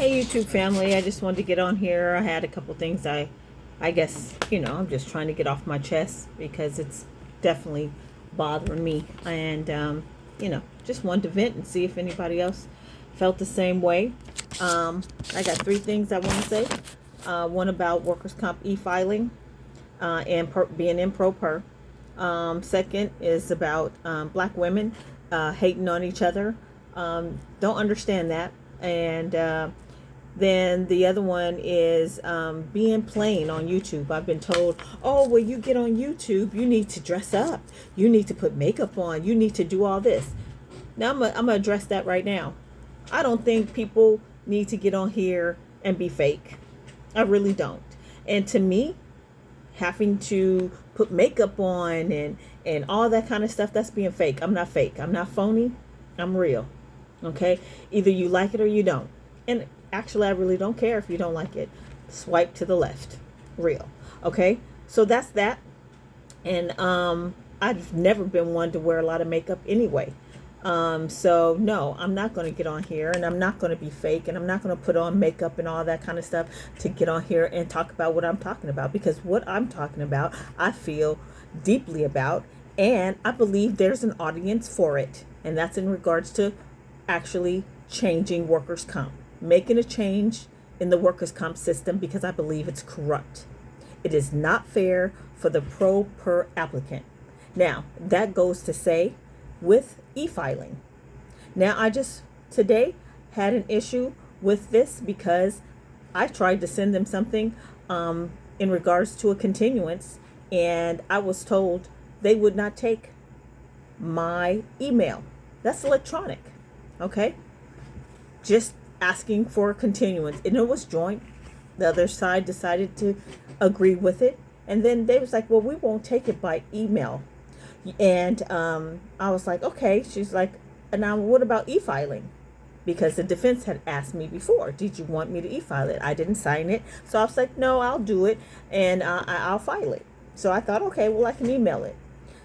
Hey YouTube family, I just wanted to get on here. I had a couple things I guess, I'm just trying to get off my chest because it's definitely bothering me. And, just wanted to vent and see if anybody else felt the same way. I got three things I want to say. One about workers' comp e-filing and being in pro-per. Second is about black women hating on each other. Don't understand that. And then the other one is being plain on YouTube. I've been told, oh, well, you get on YouTube, you need to dress up. You need to put makeup on. You need to do all this. Now, I'm going to address that right now. I don't think people need to get on here and be fake. I really don't. And to me, having to put makeup on and all that kind of stuff, that's being fake. I'm not fake. I'm not phony. I'm real. Okay? Either you like it or you don't. And actually, I really don't care if you don't like it. Swipe to the left. Real. Okay? So that's that. And I've never been one to wear a lot of makeup anyway. So no, I'm not going to get on here, and I'm not going to be fake, and I'm not going to put on makeup and all that kind of stuff to get on here and talk about what I'm talking about, because what I'm talking about, I feel deeply about, and I believe there's an audience for it. And that's in regards to actually changing workers' comp, making a change in the workers' comp system, because I believe it's corrupt. It is not fair for the pro-per applicant. Now, that goes to say with e-filing. Now, I just today had an issue with this because I tried to send them something in regards to a continuance, and I was told they would not take my email. That's electronic, okay? Just asking for a continuance, and it was joint. The other side decided to agree with it, and then they was like, well, we won't take it by email. And I was like, okay. She's like, now what about e-filing? Because the defense had asked me before, did you want me to e-file it? I didn't sign it. So I was like, no, I'll do it, and I'll file it. So I thought, okay, well, I can email it.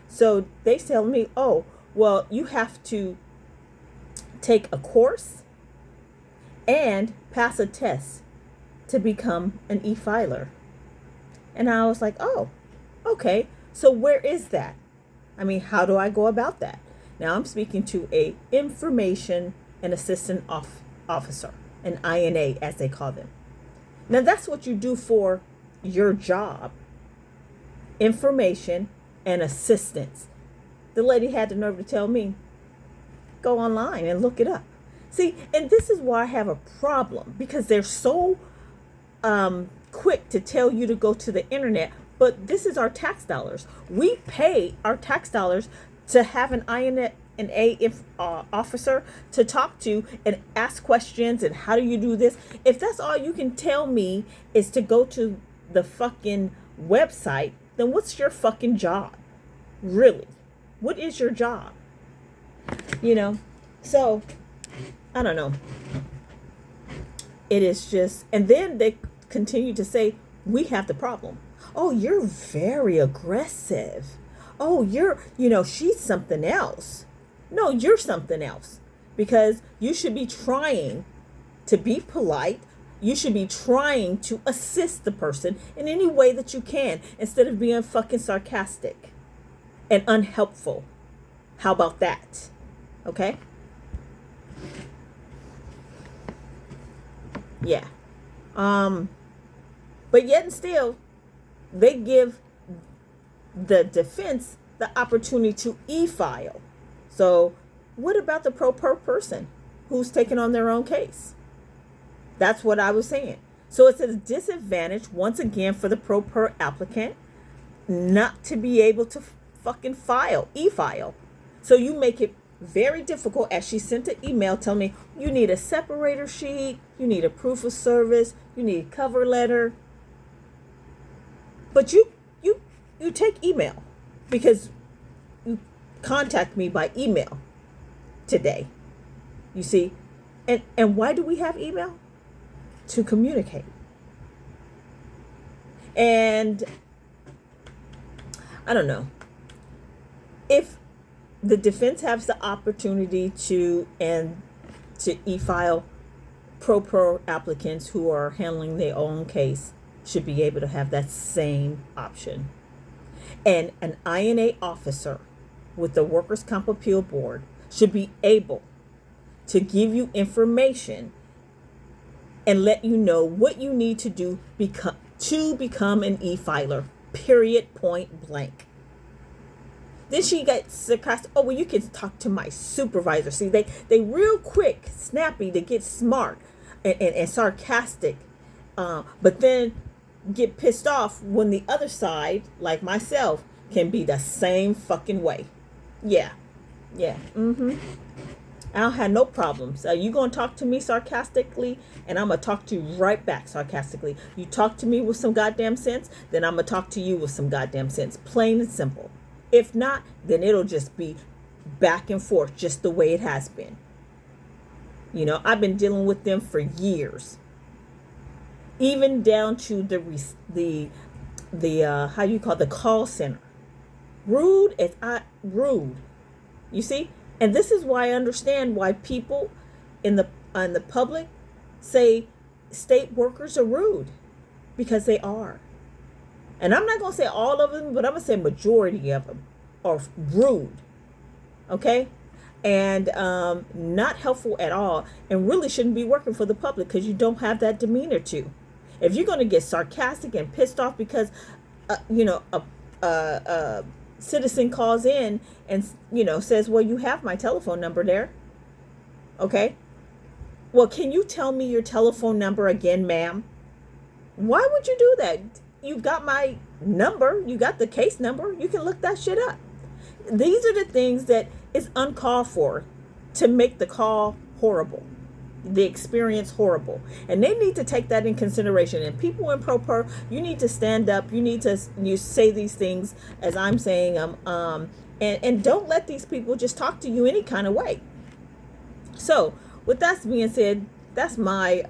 So they tell me, oh, well, you have to take a course and pass a test to become an e-filer. And I was like, oh, okay. So where is that? I mean, how do I go about that? Now, I'm speaking to a information and assistant officer, an INA, as they call them. Now, that's what you do for your job. Information and assistance. The lady had the nerve to tell me, go online and look it up. See, and this is why I have a problem, because they're so quick to tell you to go to the internet. But this is our tax dollars. We pay our tax dollars to have an INA officer to talk to and ask questions and how do you do this. If that's all you can tell me is to go to the fucking website, then what's your fucking job? Really? What is your job? So I don't know. It is just, and then they continue to say, we have the problem. Oh, you're very aggressive. Oh, she's something else. No, you're something else. Because you should be trying to be polite. You should be trying to assist the person in any way that you can, instead of being fucking sarcastic and unhelpful. How about that? Okay? Yeah. But yet and still, they give the defense the opportunity to e-file. So what about the pro-per person who's taking on their own case? That's what I was saying. So it's a disadvantage, once again, for the pro-per applicant not to be able to fucking e-file. So you make it very difficult, as she sent an email telling me, you need a separator sheet, you need a proof of service, you need a cover letter. But you take email, because you contact me by email today. You see? And why do we have email? To communicate. And I don't know. If the defense has the opportunity to e-file pro applicants who are handling their own case should be able to have that same option. And an INA officer with the Workers' Comp Appeal Board should be able to give you information and let you know what you need to do to become an e-filer, period, point blank. Then she got sarcastic. Oh, well, you can talk to my supervisor. See, they real quick, snappy to get smart and sarcastic, but then get pissed off when the other side, like myself, can be the same fucking way. Yeah. I don't have no problems. You gonna talk to me sarcastically, and I'm gonna talk to you right back sarcastically. You talk to me with some goddamn sense, then I'm gonna talk to you with some goddamn sense. Plain and simple. If not, then it'll just be back and forth, just the way it has been. You know, I've been dealing with them for years, even down to the how you call it, the call center. Rude. You see, and this is why I understand why people in the public say state workers are rude, because they are. And I'm not going to say all of them, but I'm going to say majority of them are rude. Okay? And not helpful at all, and really shouldn't be working for the public, because you don't have that demeanor to. If you're going to get sarcastic and pissed off because, a citizen calls in and, says, well, you have my telephone number there. Okay? Well, can you tell me your telephone number again, ma'am? Why would you do that? You got my number. You got the case number. You can look that shit up. These are the things that is uncalled for to make the call horrible, the experience horrible. And they need to take that in consideration. And people in pro per, you need to stand up. You say these things as I'm saying them. And don't let these people just talk to you any kind of way. So with that being said, that's my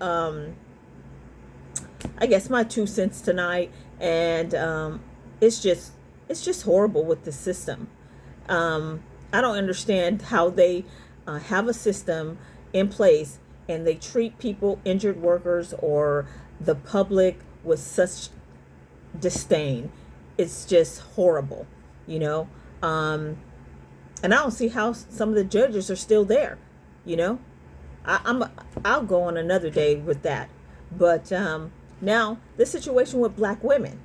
I guess my 2 cents tonight. And it's just horrible with the system. I don't understand how they have a system in place and they treat people, injured workers, or the public with such disdain. It's just horrible, And I don't see how some of the judges are still there, I'll go on another day with that. But now the situation with black women.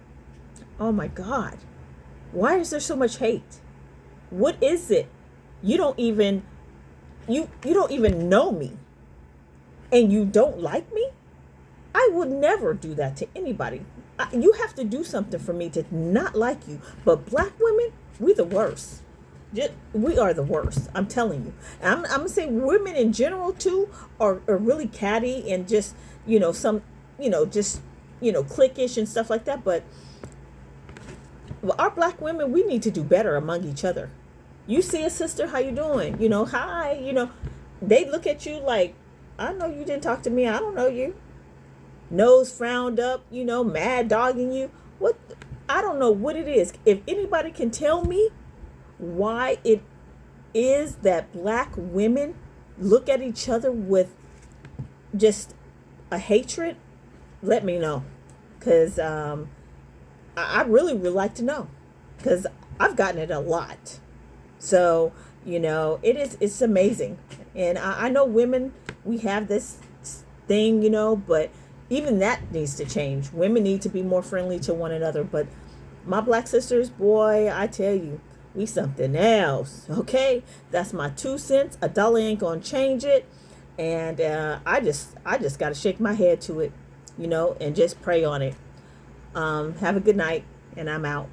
Oh my God. Why is there so much hate? What is it? You don't even know me, and you don't like me? I would never do that to anybody. You have to do something for me to not like you. But black women, we the worst. We are the worst. I'm telling you. And I'm gonna say women in general too are really catty and just cliquish and stuff like that. But our black women, we need to do better among each other. You see a sister, how you doing? Hi. They look at you like, I know you didn't talk to me. I don't know you. Nose frowned up, mad dogging you. What? I don't know what it is. If anybody can tell me why it is that black women look at each other with just a hatred, let me know. Because I really would like to know. Because I've gotten it a lot. So, it's amazing. And I know women, we have this thing, but even that needs to change. Women need to be more friendly to one another. But my black sisters, boy, I tell you, we something else. Okay? That's my 2 cents. $1 ain't gonna change it. And I just got to shake my head to it, and just pray on it. Have a good night, and I'm out.